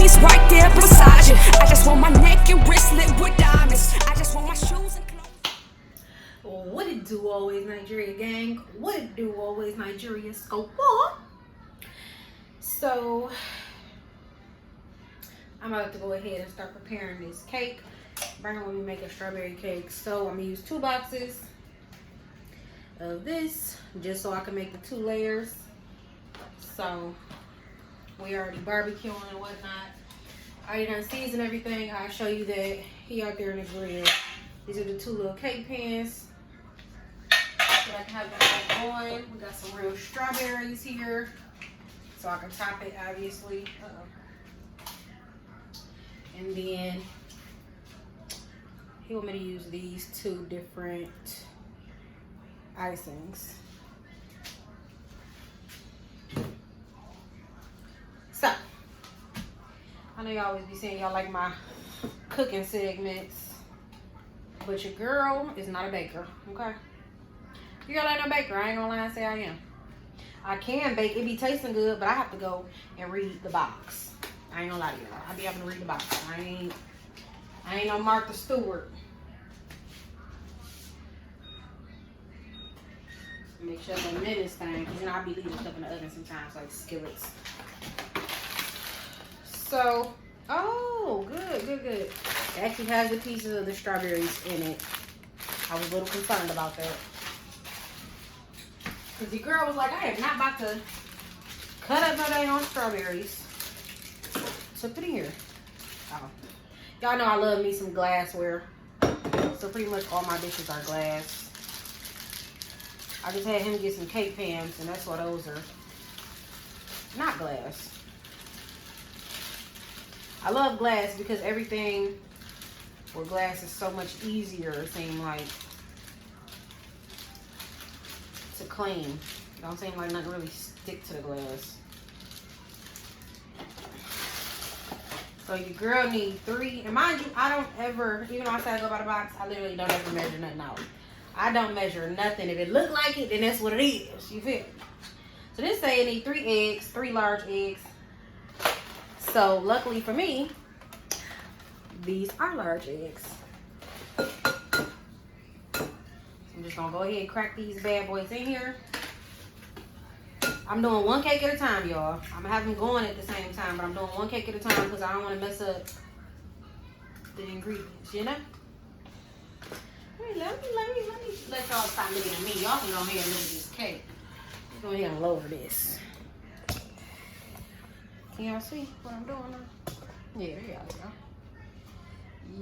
keys right there beside you. I just want my neck and wristlet with diamonds. I just want my shoes and clothes. What it do, Always Nigeria gang? What it do, Always Nigeria scope? So I'm about to go ahead and start preparing this cake. Brian will be making strawberry cake. So I'm gonna use 2 boxes of this just so I can make the 2 layers. So we already barbecuing and whatnot. I done seasoned everything. I'll show you that he out there in the grill. These are the 2 little cake pans so I can have them all going. We got some real strawberries here so I can top it, obviously. And then he want me to use these 2 different icings. So I know y'all always be saying y'all like my cooking segments, but your girl is not a baker, okay? You girl ain't no baker. I ain't gonna lie and say I am. I can bake. It be tasting good, but I have to go and read the box. I ain't gonna lie to y'all. I be having to read the box. I ain't no Martha Stewart. Make sure I don't this thing, because you know I be leaving stuff in the oven sometimes, like skillets. So, oh, good. It actually has the pieces of the strawberries in it. I was a little concerned about that. Because the girl was like, I am not about to cut up no dang on strawberries. So put it here. Oh. Y'all know I love me some glassware. So pretty much all my dishes are glass. I just had him get some cake pans, and that's what those are. Not glass. I love glass because everything with glass is so much easier, it seems like, to clean. It don't seem like nothing really stick to the glass. So your girl need 3. And mind you, I don't ever, even though I say I go by the box, I literally don't ever measure nothing out. I don't measure nothing. If it look like it, then that's what it is. You feel me? So this say it need 3 eggs, 3 large eggs. So luckily for me, these are large eggs. So I'm just gonna go ahead and crack these bad boys in here. I'm doing 1 cake at a time, y'all. I'm gonna have them going at the same time, but I'm doing 1 cake at a time because I don't want to mess up the ingredients, you know? Hey, let me let y'all stop looking at me. Y'all can go ahead and look at this cake. Let's go ahead and lower this. Can y'all see what I'm doing now? Yeah, there y'all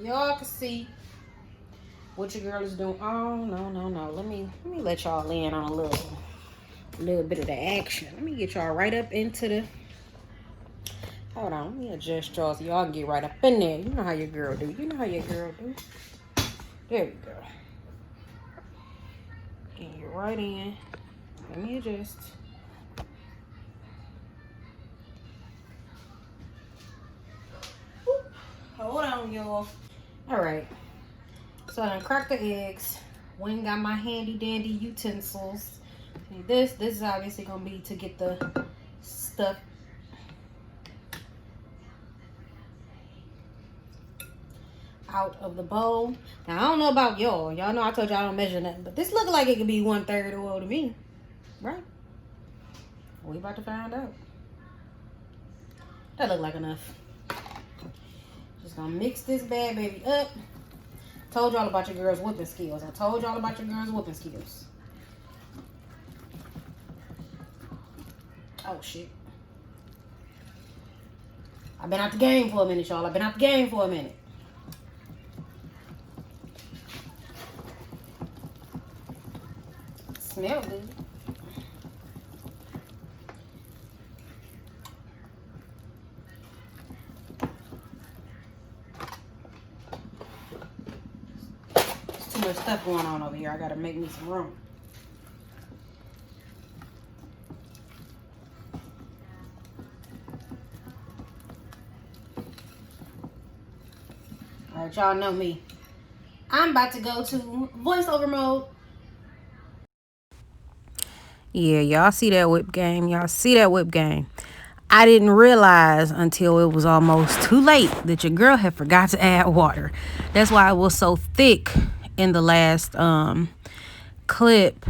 go. Y'all can see what your girl is doing. Oh, no. Let me let y'all in on a little bit of the action. Let me get y'all right up into the... Hold on, let me adjust y'all so y'all can get right up in there. You know how your girl do. There we go. Get you right in. Let me adjust. Hold on, y'all. Alright. So I done cracked the eggs. Wayne got my handy dandy utensils. And this is obviously gonna be to get the stuff out of the bowl. Now I don't know about y'all. Y'all know I told y'all I don't measure nothing, but this look like it could be 1/3 oil to me, right? We about to find out. That look like enough. Just gonna mix this bad baby up. Told y'all about your girl's whipping skills. Oh shit. I've been out the game for a minute, y'all. Smell good. There's too much stuff going on over here. I gotta make me some room. Alright, y'all know me. I'm about to go to voiceover mode. Yeah, y'all see that whip game. I didn't realize until it was almost too late that your girl had forgot to add water. That's why it was so thick in the last clip.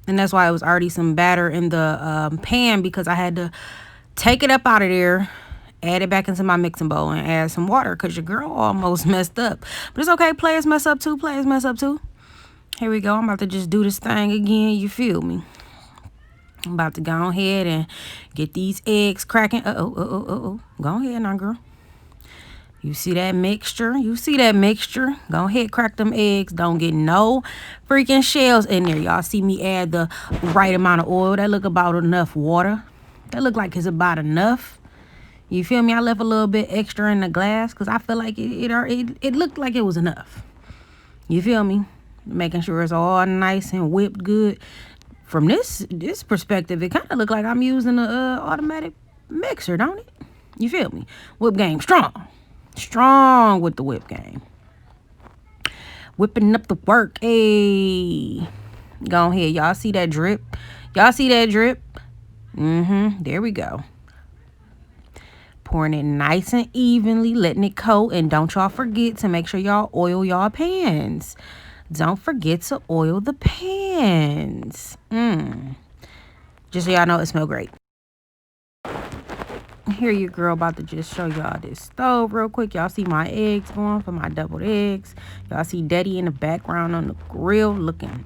And that's why it was already some batter in the pan, because I had to take it up out of there, add it back into my mixing bowl, and add some water, because your girl almost messed up. But it's okay. Players mess up too. Players mess up too. Here we go. I'm about to just do this thing again. You feel me? I'm about to go ahead and get these eggs cracking. Go ahead now, girl. You see that mixture? You see that mixture? Go ahead, crack them eggs. Don't get no freaking shells in there. Y'all see me add the right amount of oil. That look about enough water. That look like it's about enough. You feel me? I left a little bit extra in the glass because I feel like it looked like it was enough. You feel me? Making sure it's all nice and whipped good. From this perspective, it kind of look like I'm using a automatic mixer, don't it? You feel me? Whip game strong. Strong with the whip game. Whipping up the work. Hey. Go ahead. Y'all see that drip? Y'all see that drip? There we go. Pouring it nice and evenly, letting it coat. And don't y'all forget to make sure y'all oil y'all pans. Don't forget to oil the pans. Just so y'all know, it smells great. Here your girl about to just show y'all this stove real quick. Y'all see my eggs going for my deviled eggs. Y'all see Daddy in the background on the grill looking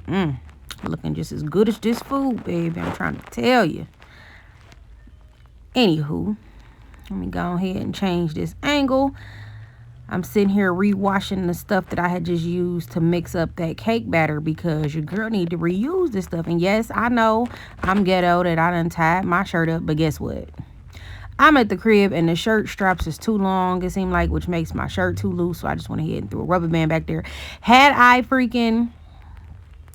just as good as this food, baby. I'm trying to tell you. Anywho, let me go ahead and change this angle. I'm sitting here rewashing the stuff that I had just used to mix up that cake batter, because your girl need to reuse this stuff. And yes, I know I'm ghetto that I done tied my shirt up, but guess what? I'm at the crib and the shirt straps is too long, it seemed like, which makes my shirt too loose. So I just went ahead and threw a rubber band back there. Had I freaking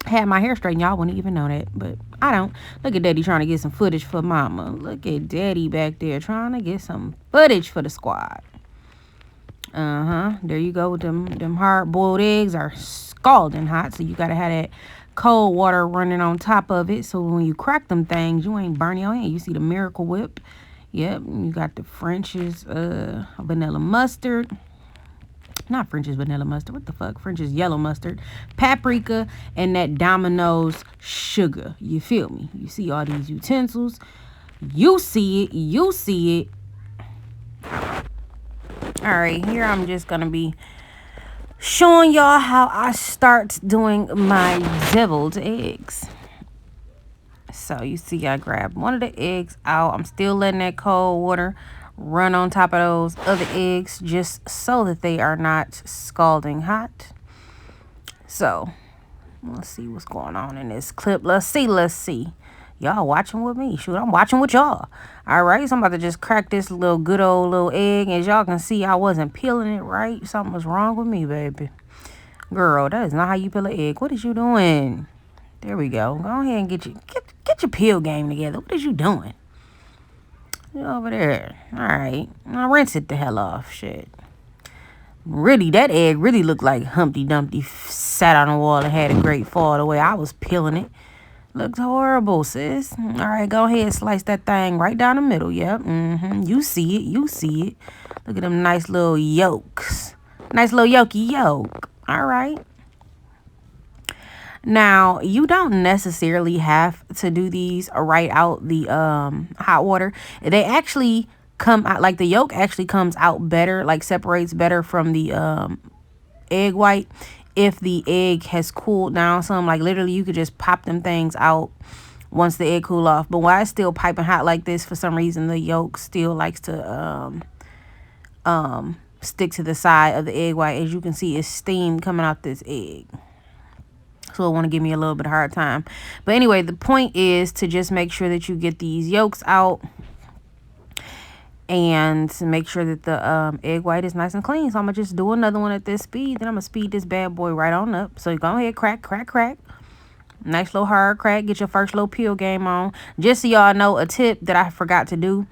had my hair straightened, y'all wouldn't even know that, but I don't. Look at Daddy trying to get some footage for mama. Look at Daddy back there trying to get some footage for the squad. There you go with them hard-boiled eggs are scalding hot, so you gotta have that cold water running on top of it, so when you crack them things, you ain't burn your hand. You see the Miracle Whip. Yep, you got the French's vanilla mustard. Not French's vanilla mustard. What the fuck? French's yellow mustard. Paprika and that Domino's sugar. You feel me? You see all these utensils. You see it. You see it. Alright, here I'm just going to be showing y'all how I start doing my deviled eggs. So you see I grabbed one of the eggs out. I'm still letting that cold water run on top of those other eggs just so that they are not scalding hot. So let's see what's going on in this clip. Let's see. Y'all watching with me. Shoot, I'm watching with y'all. All right, so I'm about to just crack this good old little egg. As y'all can see, I wasn't peeling it right. Something was wrong with me, baby. Girl, that is not how you peel an egg. What is you doing? There we go. Go ahead and get your peel game together. What is you doing? You over there. All right. Now rinse it the hell off. Shit. Really, that egg really looked like Humpty Dumpty sat on the wall and had a great fall the way I was peeling it. Looked horrible, sis. All right, go ahead and slice that thing right down the middle. Yep. You see it. You see it. Look at them nice little yolks. Nice little yolky yolk. All right. Now, you don't necessarily have to do these right out the hot water. They actually come out, like the yolk actually comes out better, like separates better from the egg white if the egg has cooled down some. Like literally you could just pop them things out once the egg cool off. But while it's still piping hot like this, for some reason the yolk still likes to stick to the side of the egg white. As you can see, it's steam coming out this egg. So it want to give me a little bit of hard time. But anyway, the point is to just make sure that you get these yolks out and to make sure that the egg white is nice and clean. So I'm going to just do another one at this speed. Then I'm going to speed this bad boy right on up. So go ahead, crack. Nice little hard crack. Get your first little peel game on. Just so y'all know, a tip that I forgot to do.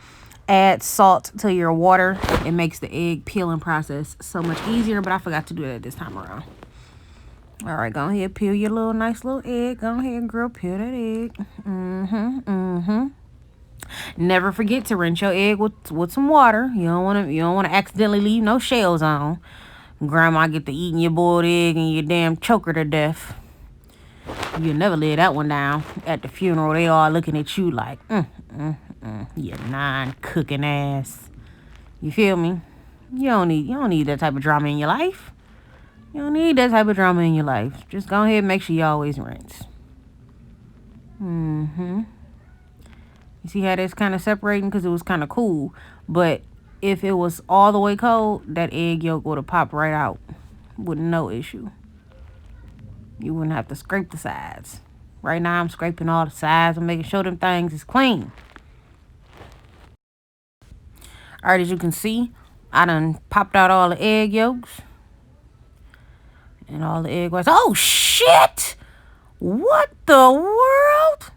Add salt to your water. It makes the egg peeling process so much easier. But I forgot to do that this time around. All right, go ahead, peel your nice little egg. Go ahead, girl, peel that egg. Never forget to rinse your egg with some water. You don't wanna accidentally leave no shells on. Grandma get to eating your boiled egg and you damn choke her to death. You'll never lay that one down. At the funeral, they all looking at you like, you non-cooking ass. You feel me? You don't need that type of drama in your life. You don't need that type of drama in your life. Just go ahead and make sure you always rinse. You see how that's kind of separating? Because it was kind of cool. But if it was all the way cold, that egg yolk would have popped right out with no issue. You wouldn't have to scrape the sides. Right now, I'm scraping all the sides and making sure them things is clean. All right, as you can see, I done popped out all the egg yolks. And all the egg whites. Oh, shit! What the world?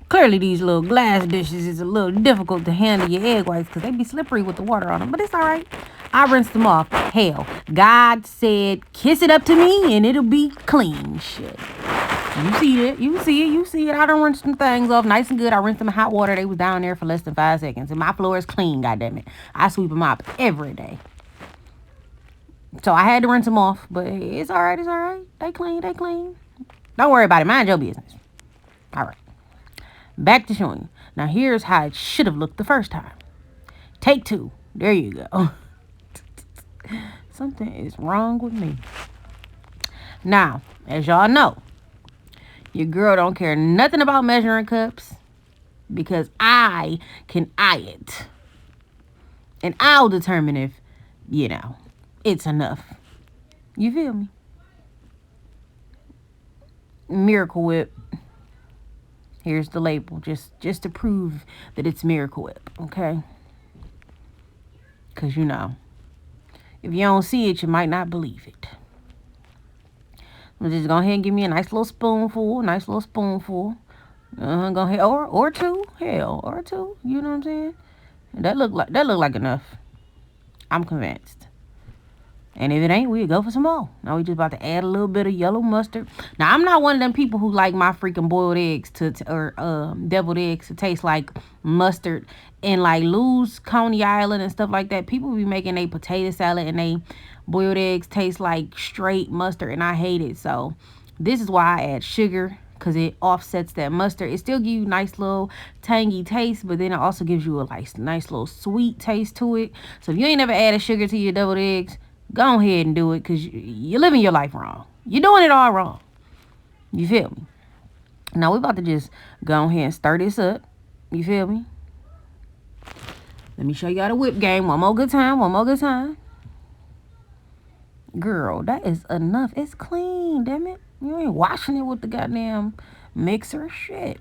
Clearly, these little glass dishes is a little difficult to handle your egg whites because they be slippery with the water on them. But it's all right. I rinsed them off. Hell, God said, kiss it up to me and it'll be clean. Shit. You see it. You see it. You see it. I done rinsed some things off nice and good. I rinsed them in hot water. They was down there for less than 5 seconds. And my floor is clean, goddammit. I sweep them up every day. So I had to rinse them off. But it's all right. It's all right. They clean. They clean. Don't worry about it. Mind your business. All right. Back to showing you. Now here's how it should have looked the first time. Take 2. There you go. Something is wrong with me. Now, as y'all know, your girl don't care nothing about measuring cups because I can eye it. And I'll determine if, it's enough. You feel me? Miracle Whip. Here's the label, just to prove that it's Miracle Whip, okay? Because, if you don't see it, you might not believe it. Just go ahead and give me a nice little spoonful, Go ahead, or 2, hell, or 2. You know what I'm saying? That look like enough. I'm convinced. And if it ain't, we'll go for some more. Now we just about to add a little bit of yellow mustard. Now I'm not one of them people who like my freaking boiled eggs or deviled eggs to taste like mustard. And like Lou's Coney Island and stuff like that, people be making a potato salad and they boiled eggs taste like straight mustard, and I hate it. So this is why I add sugar, because it offsets that mustard. It still gives you nice little tangy taste, but then it also gives you a nice little sweet taste to it. So if you ain't never added sugar to your deviled eggs, go ahead and do it, because you're living your life wrong. You're doing it all wrong. You feel me? Now we're about to just go ahead and stir this up. You feel me? Let me show you how to whip game one more good time. Girl, that is enough. It's clean, damn it. You ain't washing it with the goddamn mixer. Shit.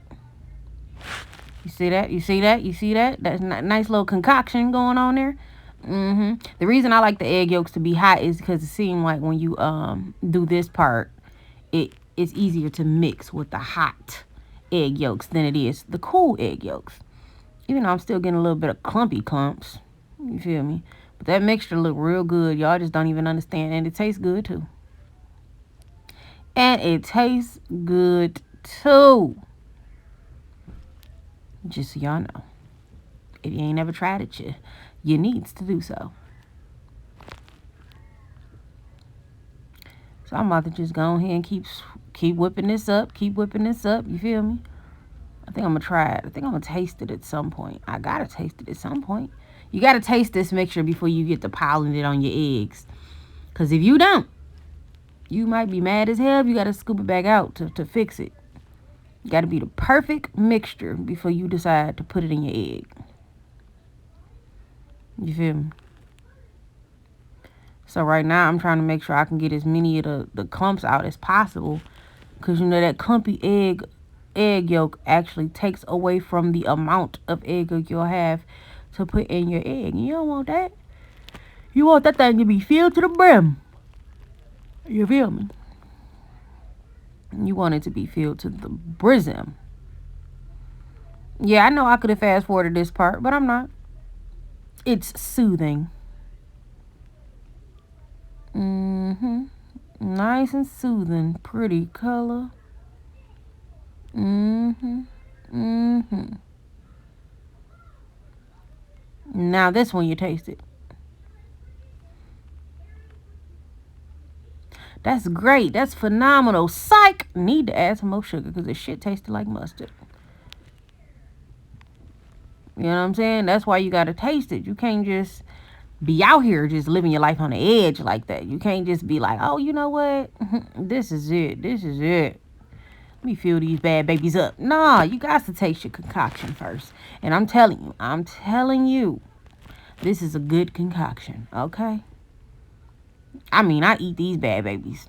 You see that? That's a nice little concoction going on there. The reason I like the egg yolks to be hot is because it seems like when you do this part, it's easier to mix with the hot egg yolks than it is the cool egg yolks. Even though I'm still getting a little bit of clumpy clumps. You feel me? But that mixture look real good. Y'all just don't even understand. And it tastes good too. Just so y'all know. If you ain't never tried it, you needs to do so. So I'm about to just go ahead and keep whipping this up. You feel me? I think I'm going to try it. I think I'm going to taste it at some point. I got to taste it at some point. You got to taste this mixture before you get to piling it on your eggs. Because if you don't, you might be mad as hell if you got to scoop it back out to fix it. You got to be the perfect mixture before you decide to put it in your egg. You feel me? So right now, I'm trying to make sure I can get as many of the clumps out as possible. Because, that clumpy egg yolk actually takes away from the amount of egg yolk you'll have to put in your egg. You don't want that. You want that thing to be filled to the brim. You feel me? You want it to be filled to the brim. Yeah, I know I could have fast forwarded this part, but I'm not. It's soothing. Nice and soothing. Pretty color. Now this one you taste it. That's great. That's phenomenal. Psych! Need to add some more sugar because this shit tasted like mustard. You know what I'm saying? That's why you gotta taste it. You can't just be out here just living your life on the edge like that. You can't just be like, oh, you know what? This is it. This is it. Let me fill these bad babies up. Nah, you got to taste your concoction first. And I'm telling you, this is a good concoction, okay? I mean, I eat these bad babies.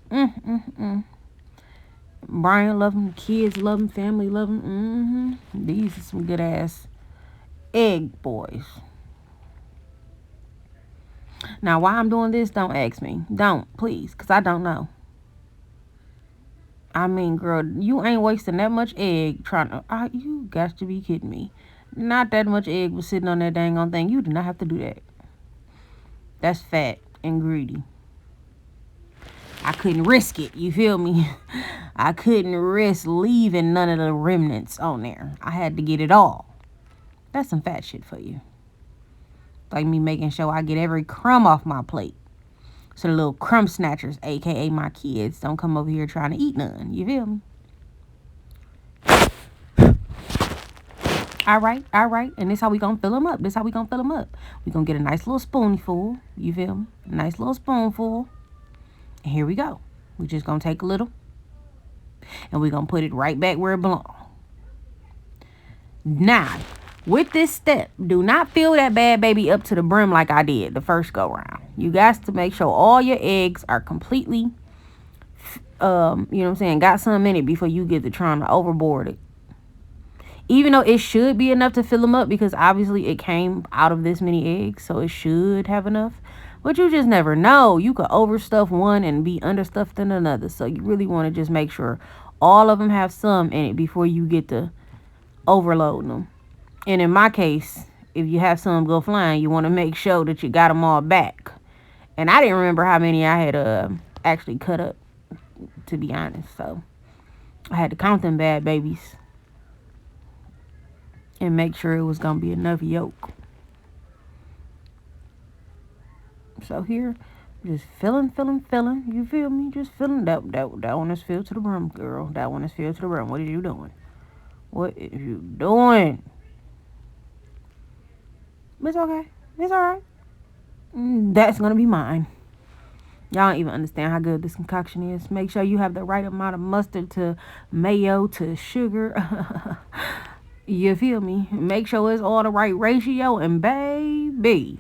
Brian love them, kids love them, family love them. These are some good ass egg boys. Now, why I'm doing this, don't ask me. Don't, please, because I don't know. I mean, girl, you ain't wasting that much egg trying to... you got to be kidding me. Not that much egg was sitting on that dang on thing. You do not have to do that. That's fat and greedy. I couldn't risk it. You feel me? I couldn't risk leaving none of the remnants on there. I had to get it all. That's some fat shit for you. Like me making sure I get every crumb off my plate. So the little crumb snatchers, a.k.a. my kids, don't come over here trying to eat none. You feel me? All right. And this how we gonna fill them up. We gonna get a nice little spoonful. You feel me? A nice little spoonful. And here we go. We just gonna take a little. And we gonna put it right back where it belongs. Now, with this step, do not fill that bad baby up to the brim like I did the first go round. You got to make sure all your eggs are completely, you know what I'm saying, got some in it before you get to trying to overboard it. Even though it should be enough to fill them up because obviously it came out of this many eggs, so it should have enough. But you just never know. You could overstuff one and be understuffed in another. So you really want to just make sure all of them have some in it before you get to overloading them. And in my case, if you have some go flying, you want to make sure that you got them all back. And I didn't remember how many I had actually cut up, to be honest. So I had to count them bad babies and make sure it was going to be enough yolk. So here, just filling. You feel me? Just filling. That one is filled to the brim, girl. That one is filled to the brim. What are you doing? What is you doing? It's okay. It's all right. That's going to be mine. Y'all don't even understand how good this concoction is. Make sure you have the right amount of mustard to mayo to sugar. You feel me? Make sure it's all the right ratio. And baby,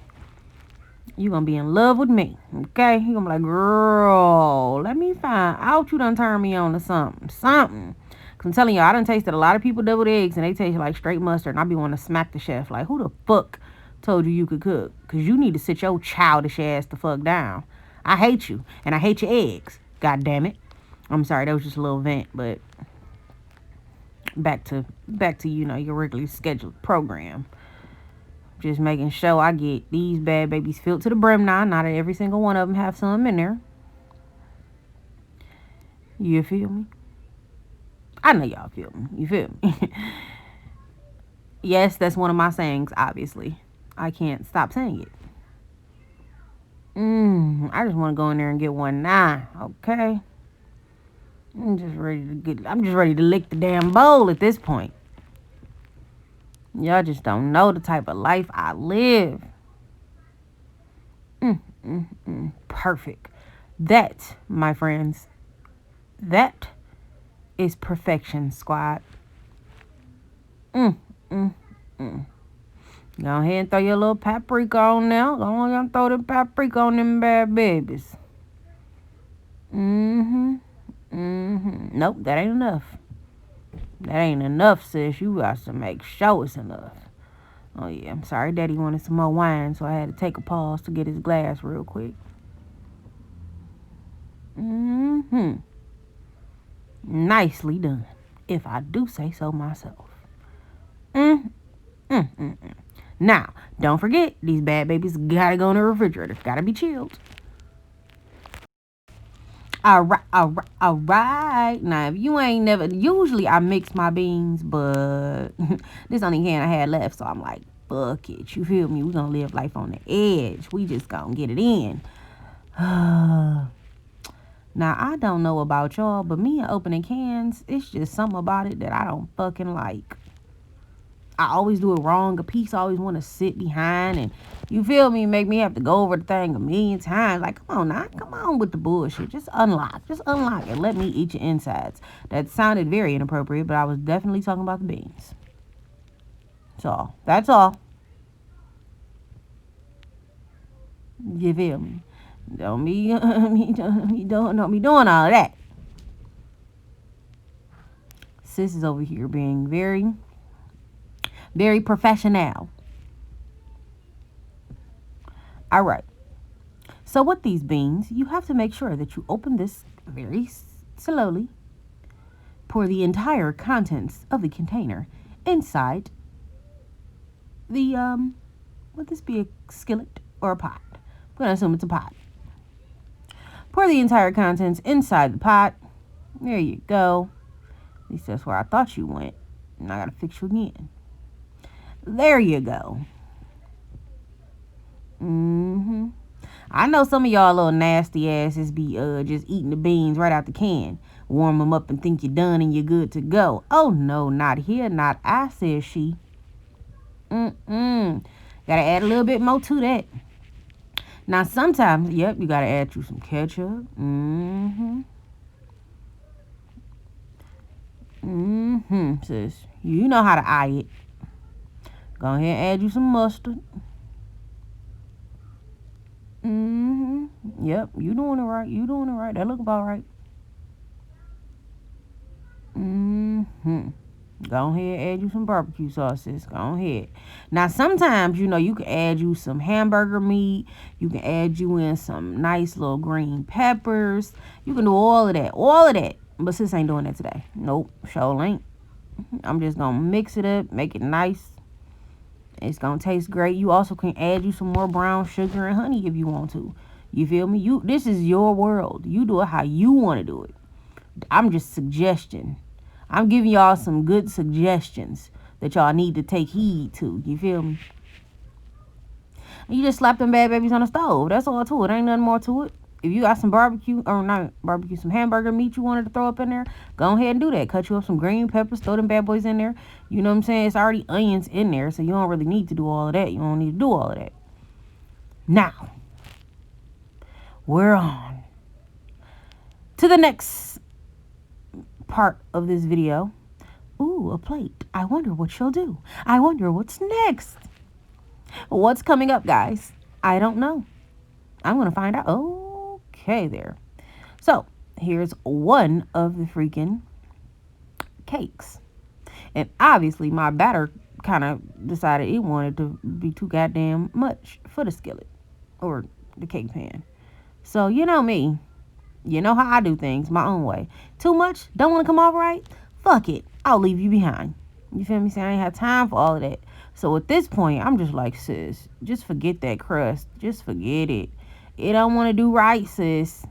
you going to be in love with me. Okay? You going to be like, girl, let me find out you done turn me on to something. Because I'm telling you, I done tasted a lot of people deviled eggs and they taste like straight mustard. And I be wanting to smack the chef. Like, who the fuck told you could cook? Because you need to sit your childish ass the fuck down. I hate you. And I hate your eggs. God damn it. I'm sorry, that was just a little vent. But back to you know, your regularly scheduled program. Just making sure I get these bad babies filled to the brim now. Not that every single one of them have some in there. You feel me? I know y'all feel me. You feel me? Yes, that's one of my sayings, obviously. I can't stop saying it. I just want to go in there and get one now, okay? I'm just ready to lick the damn bowl at this point. Y'all just don't know the type of life I live. Perfect. That, my friends, that is perfection, squad. Go ahead and throw your little paprika on now. Go on and throw the paprika on them bad babies. Nope, that ain't enough. That ain't enough, sis. You got to make sure it's enough. Oh, yeah. I'm sorry. Daddy wanted some more wine, so I had to take a pause to get his glass real quick. Nicely done, if I do say so myself. Now, don't forget, these bad babies gotta go in the refrigerator. Gotta be chilled. All right. Now, if you ain't never, usually I mix my beans, but this only can I had left, so I'm like, fuck it. You feel me? We gonna live life on the edge. We just gonna get it in. Now, I don't know about y'all, but me and opening cans, it's just something about it that I don't fucking like. I always do it wrong. A piece always want to sit behind and, you feel me, make me have to go over the thing a million times. Like, come on now. Come on with the bullshit. Just unlock. Just unlock it. Let me eat your insides. That sounded very inappropriate, but I was definitely talking about the beans. So, that's all. You feel me? Don't be doing all of that. Sis is over here being very, very professional. All right. So with these beans, you have to make sure that you open this very slowly. Pour the entire contents of the container inside the, would this be a skillet or a pot? I'm going to assume it's a pot. Pour the entire contents inside the pot. There you go. At least that's where I thought you went. And I got to fix you again. There you go. I know some of y'all little nasty asses be just eating the beans right out the can. Warm them up and think you're done and you're good to go. Oh, no, not here. Not I, says she. Gotta add a little bit more to that. Now, sometimes, yep, you gotta add you some ketchup. Sis. You know how to eye it. Go ahead and add you some mustard. Yep, you doing it right. You doing it right. That look about right. Go ahead, add you some barbecue sauces. Go ahead. Now, sometimes, you know, you can add you some hamburger meat. You can add you in some nice little green peppers. You can do all of that. All of that. But sis ain't doing that today. Nope, sure ain't. I'm just going to mix it up, make it nice. It's going to taste great. You also can add you some more brown sugar and honey if you want to. You feel me? This is your world. You do it how you want to do it. I'm just suggesting. I'm giving y'all some good suggestions that y'all need to take heed to. You feel me? You just slap them bad babies on the stove. That's all to it. Ain't nothing more to it. If you got some some hamburger meat you wanted to throw up in there, go ahead and do that. Cut you up some green peppers, throw them bad boys in there. You know what I'm saying? It's already onions in there, so you don't really need to do all of that. You don't need to do all of that. Now, we're on to the next part of this video. Ooh, a plate. I wonder what she'll do. I wonder what's next. What's coming up, guys? I don't know. I'm going to find out. Okay, there. So, here's one of the freaking cakes. And obviously, my batter kind of decided it wanted to be too goddamn much for the skillet or the cake pan. So, you know me. You know how I do things my own way. Too much? Don't want to come off right? Fuck it. I'll leave you behind. You feel me? See, I ain't have time for all of that. So at this point, I'm just like, sis, just forget that crust. Just forget it. It don't want to do right, sis.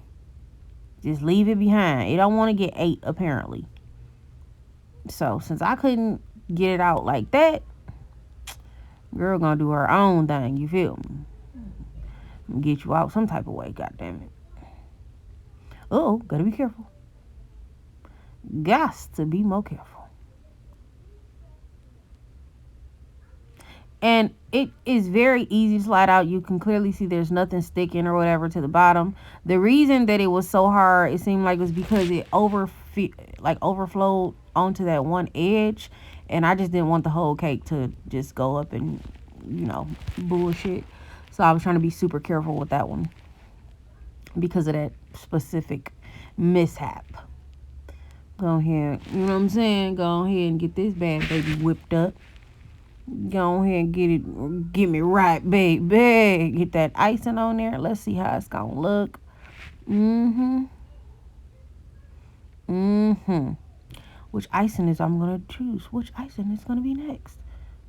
Just leave it behind. It don't want to get ate, apparently. So since I couldn't get it out like that, girl gonna do her own thing. You feel me? Get you out some type of way, goddammit. Oh, gotta be careful. Gots to be more careful. And it is very easy to slide out. You can clearly see there's nothing sticking or whatever to the bottom. The reason that it was so hard, it seemed like, was because it overflowed onto that one edge. And I just didn't want the whole cake to just go up and, you know, bullshit. So I was trying to be super careful with that one because of that specific mishap. Go ahead, you know what I'm saying? Go ahead and get this bad baby whipped up. Go ahead and get me right, baby. Get that icing on there. Let's see how it's gonna look. Which icing is I'm gonna choose? Which icing is gonna be next?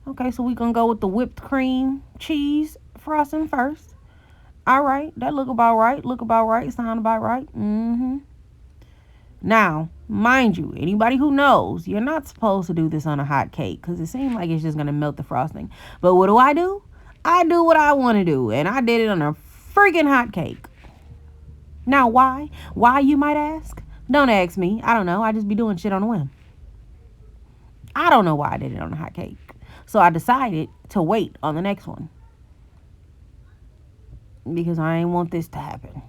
Okay, so we're gonna go with the whipped cream cheese frosting first. All right, that look about right. Sound about right. Now, mind you, anybody who knows, you're not supposed to do this on a hot cake because it seems like it's just going to melt the frosting. But what do? I do what I want to do, and I did it on a freaking hot cake. Now, why? Why, you might ask? Don't ask me. I don't know. I just be doing shit on a whim. I don't know why I did it on a hot cake. So I decided to wait on the next one because I ain't want this to happen.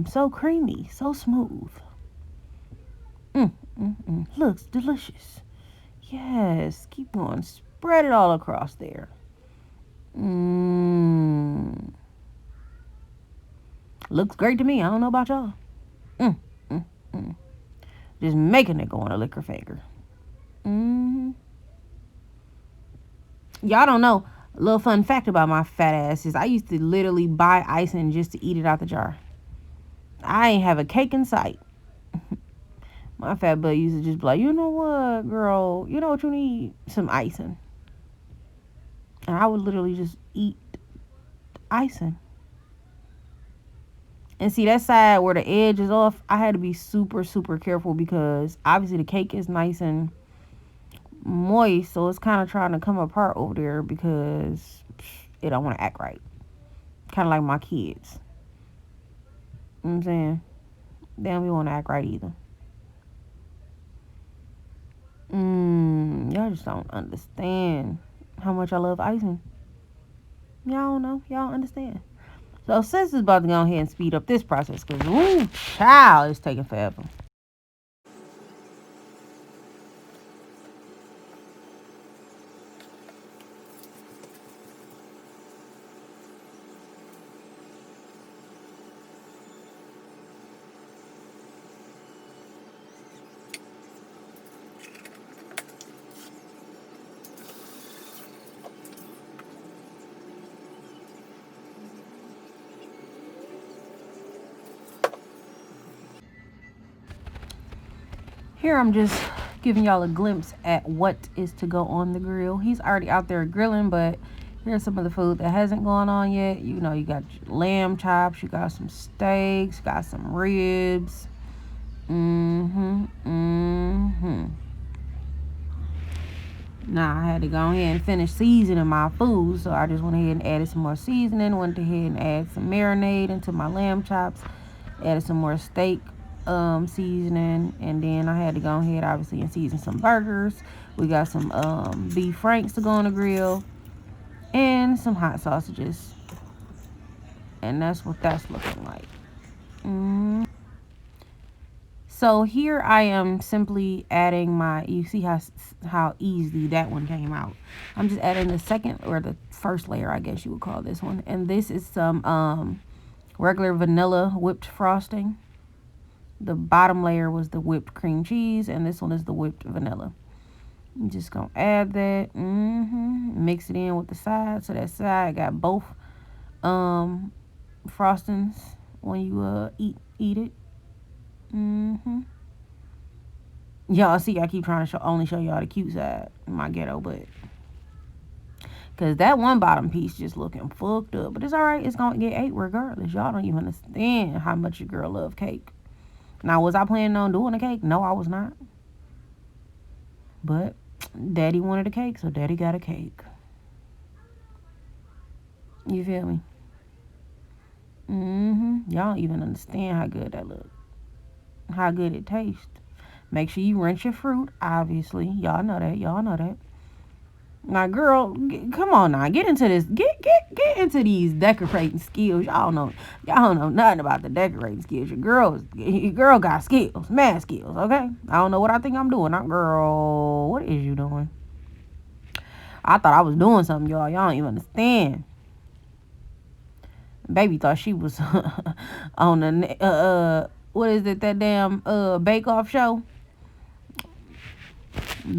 So creamy, so smooth. Looks delicious. Yes, keep going. Spread it all across there. Looks great to me. I don't know about y'all. Just making it go on a liquor finger. Y'all don't know. A little fun fact about my fat ass is I used to literally buy icing just to eat it out the jar. I ain't have a cake in sight. My fat butt used to just be like, you know what, girl? You know what you need? Some icing. And I would literally just eat icing. And see, that side where the edge is off, I had to be super, super careful because obviously the cake is nice and moist. So it's kind of trying to come apart over there because it don't want to act right. Kind of like my kids. You know what I'm saying? They don't want to act right either. Y'all just don't understand how much I love icing. Y'all don't know. Y'all don't understand. So since it's about to go ahead and speed up this process, because ooh, child, it's taking forever. Here I'm just giving y'all a glimpse at what is to go on the grill. He's already out there grilling, but here's some of the food that hasn't gone on yet. You know, you got lamb chops, you got some steaks, got some ribs. Now I had to go ahead and finish seasoning my food, so I just went ahead and added some more seasoning. Went ahead and add some marinade into my lamb chops. Added some more steak seasoning, and then I had to go ahead obviously and season some burgers. We got some beef franks to go on the grill and some hot sausages, and that's what that's looking like. So here I am simply adding my, you see how easily that one came out. I'm just adding the second or the first layer, I guess you would call this one, and this is some regular vanilla whipped frosting. The bottom layer was the whipped cream cheese, and this one is the whipped vanilla. I'm just gonna add that. Mix it in with the side, so that side got both frostings when you eat it. Y'all see, I keep trying to only show y'all the cute side, my ghetto butt, cause that one bottom piece just looking fucked up. But it's all right. It's gonna get ate regardless. Y'all don't even understand how much your girl love cake. Now, was I planning on doing a cake? No, I was not. But Daddy wanted a cake, so Daddy got a cake. You feel me? Y'all don't even understand how good that look. How good it tastes. Make sure you rinse your fruit, obviously. Y'all know that. Y'all know that. Now, girl, come on now. Get into this. Get into these decorating skills. Y'all don't know nothing about the decorating skills. Your girl got skills. Mad skills, okay? I don't know what I think I'm doing. Girl, what is you doing? I thought I was doing something, y'all. Y'all don't even understand. Baby thought she was on the, what is it, that damn Bake Off show?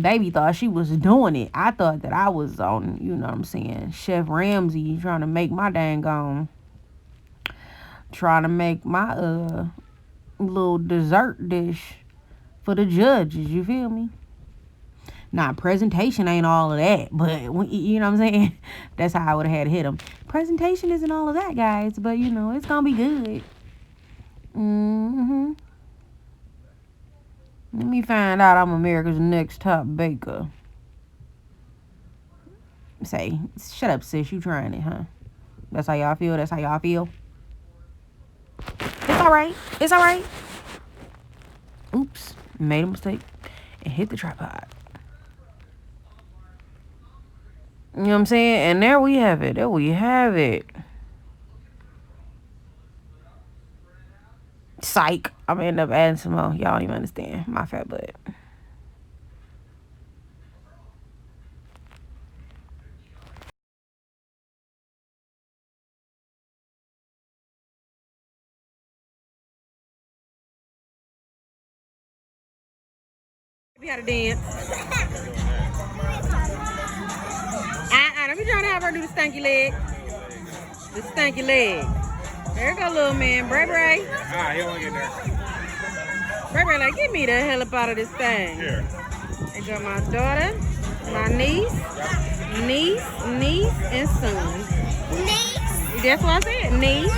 Baby thought she was doing it. I thought that I was on, you know what I'm saying, Chef Ramsay, trying to make my little dessert dish for the judges, you feel me? Nah, presentation ain't all of that, but you know what I'm saying? That's how I would have had to hit them. Presentation isn't all of that, guys, but you know, it's gonna be good. Mm-hmm. Let me find out I'm America's next top baker. Say, shut up, sis. You trying it, huh? That's how y'all feel? That's how y'all feel? It's alright. It's alright. Oops. Made a mistake. And hit the tripod. You know what I'm saying? And there we have it. There we have it. Psych. I'm gonna end up adding some more. Y'all don't even understand. My fat butt. We had to dance. Let me try to have her do the stanky leg. The stanky leg. There you go, little man. Bray Bray. He don't get there. Bray Bray, like, get me the hell up out of this thing. Here. There go my daughter, my niece, and son. Niece. That's what I said. Niece,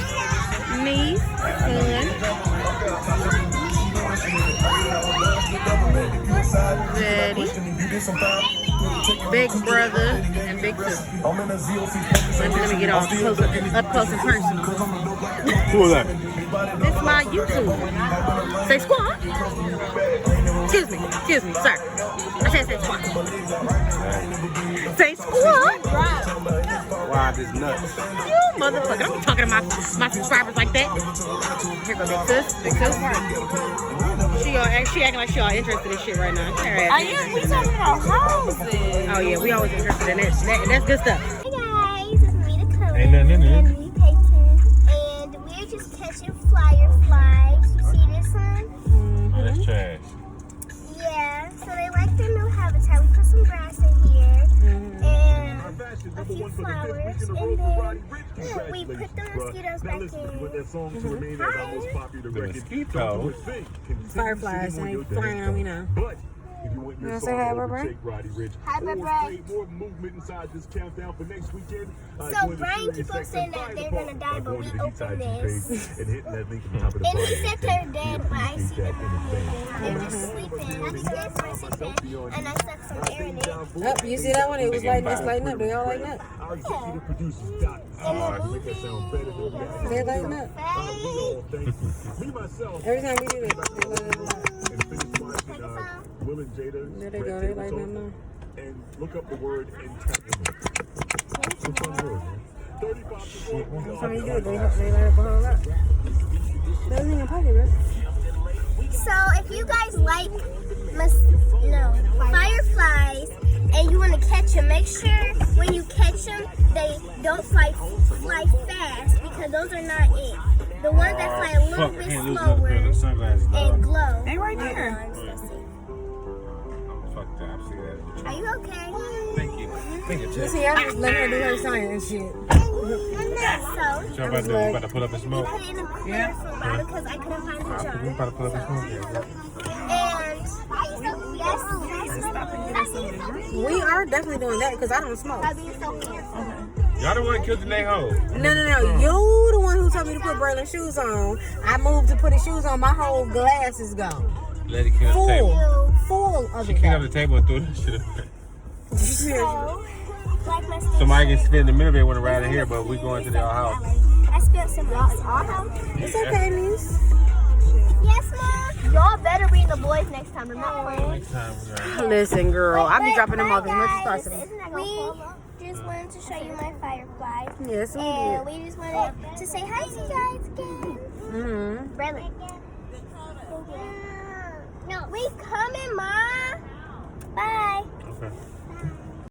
son. Daddy, big brother, and big sister. Let me get up close and personal. Who was that? This is my YouTube. Say squad. Excuse me, sir. I said say squad. Say squad. Wow, this nuts. You motherfucker. Don't be talking to my subscribers like that. Here go Big Sis. She acting like she all interested in shit right now. We talking about houses. Oh yeah, we always interested in that. That's good stuff. Hey guys, it's me, the Coach. Ain't nothing in there. And me, Peyton. And we're just catching fireflies. You see this one? Oh, that's trash. Yeah, so they like their new habitat. We put some grass in here. And a few flowers. And then we put the mosquitoes back in. The mosquito. Fireflies ain't flying on me now. You wanna say hi, Barbara? Hi, Barbara. So Brian keeps on saying that they're gonna die, but we opened this. And he said they're dead, but I see them moving. They're just sleeping. I think that's my sister. And I sucked some air in it. Oh, you see that one? It was lighting up. They all lighting up. And they're moving. They lighting up. Every time we do this, they light up. Will and Jada. There they go. They lighting up now. And look up the word entanglement. It's a fun word, man. 35 That's how you do it. They light up a whole lot. That's in your pocket, bro. So if you guys like fireflies and you want to catch them, make sure when you catch them, they don't fly fast because those are not it. The ones that fly a little bit slower and glow. They right there. Fuck that, see that. Are you okay? Thank you. You see, I just let her do her science and shit. So So about to put up a we smoke. put it in a cooler for a while because I couldn't find the We jar. about to put up a smoke here. And We are definitely doing that because I don't smoke. I'll be so careful. Y'all the one killed the name hoe. No. You the one who told me to put Braylon's shoes on. I moved to put his shoes on. My whole glass is gone. Let it kill the table. Full of She it. cleaned up the table and threw that shit up. So, like my Somebody can spit in the middle of it when around here, but we going to their house. I spilled some ice. Our house? It's okay, niece. Yes, Mom. Y'all better bring the boys next time. I'm not playing. Next time we're going. Listen, girl. I be dropping them off as much as Guys, possible. we just wanted to show you my fireflies. Yes, we And did. we just wanted to say hi to you guys again. Mm-hmm. Really? No, we coming, Ma. Bye. Okay.